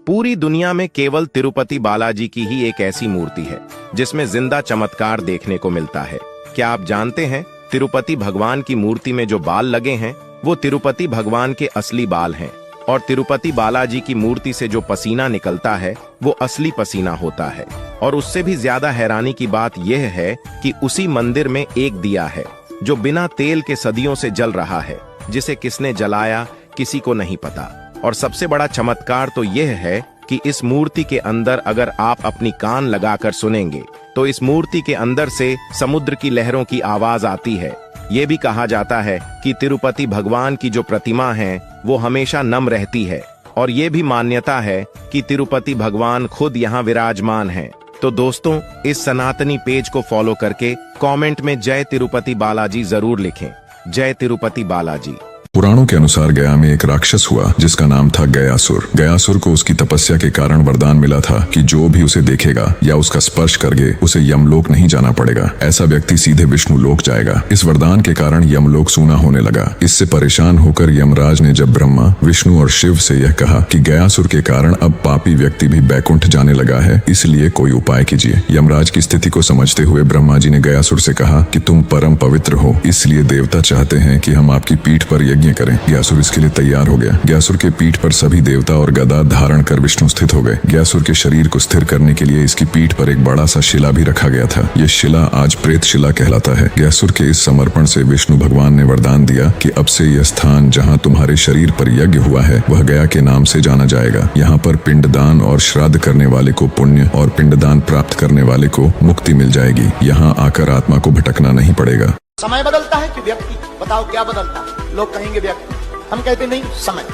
पूरी दुनिया में केवल तिरुपति बालाजी की ही एक ऐसी मूर्ति है जिसमें जिंदा चमत्कार देखने को मिलता है। क्या आप जानते हैं तिरुपति भगवान की मूर्ति में जो बाल लगे हैं वो तिरुपति भगवान के असली बाल हैं और तिरुपति बालाजी की मूर्ति से जो पसीना निकलता है वो असली पसीना होता है। और उससे भी ज्यादा हैरानी की बात यह है कि उसी मंदिर में एक दिया है जो बिना तेल के सदियों से जल रहा है, जिसे किसने जलाया किसी को नहीं पता। और सबसे बड़ा चमत्कार तो यह है कि इस मूर्ति के अंदर अगर आप अपनी कान लगाकर सुनेंगे तो इस मूर्ति के अंदर से समुद्र की लहरों की आवाज आती है। ये भी कहा जाता है कि तिरुपति भगवान की जो प्रतिमा है वो हमेशा नम रहती है और ये भी मान्यता है कि तिरुपति भगवान खुद यहाँ विराजमान हैं। तो दोस्तों, इस सनातनी पेज को फॉलो करके कमेंट में जय तिरुपति बालाजी जरूर लिखें। जय तिरुपति बालाजी। पुराणों के अनुसार गया में एक राक्षस हुआ जिसका नाम था गयासुर। गयासुर को उसकी तपस्या के कारण वरदान मिला था कि जो भी उसे देखेगा या उसका स्पर्श करके उसे यमलोक नहीं जाना पड़ेगा, ऐसा व्यक्ति सीधे विष्णु लोक जाएगा। इस वरदान के कारण यमलोक सूना होने लगा। इससे परेशान होकर यमराज ने जब ब्रह्मा, विष्णु और शिव से यह कहा कि गयासुर के कारण अब पापी व्यक्ति भी बैकुंठ जाने लगा है, इसलिए कोई उपाय कीजिए। यमराज की स्थिति को समझते हुए ब्रह्मा जी ने गयासुर से कहा कि तुम परम पवित्र हो, इसलिए देवता चाहते हैं कि हम आपकी पीठ पर यज्ञ करें। गयासुर इसके लिए तैयार हो गया। गयासुर के पीठ पर सभी देवता और गदा धारण कर विष्णु स्थित हो गए। गयासुर के शरीर को स्थिर करने के लिए इसकी पीठ पर एक बड़ा सा शिला भी रखा गया था। यह शिला आज प्रेत शिला कहलाता है। गयासुर के इस समर्पण से विष्णु भगवान ने वरदान दिया कि अब से यह स्थान जहाँ तुम्हारे शरीर पर यज्ञ हुआ है वह गया के नाम से जाना जाएगा। यहाँ पर पिंडदान और श्राद्ध करने वाले को पुण्य और पिंडदान प्राप्त करने वाले को मुक्ति मिल जाएगी। यहाँ आकर आत्मा को भटकना नहीं पड़ेगा। समय बदलता है कि व्यक्ति? बताओ क्या बदलता है? लोग कहेंगे व्यक्ति, हम कहते नहीं, समय।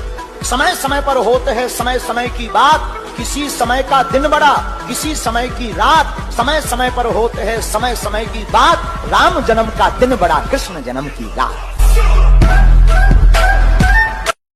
समय समय पर होते हैं समय समय की बात। किसी समय का दिन बड़ा, किसी समय की रात। समय समय पर होते हैं समय समय की बात। राम जन्म का दिन बड़ा, कृष्ण जन्म की रात।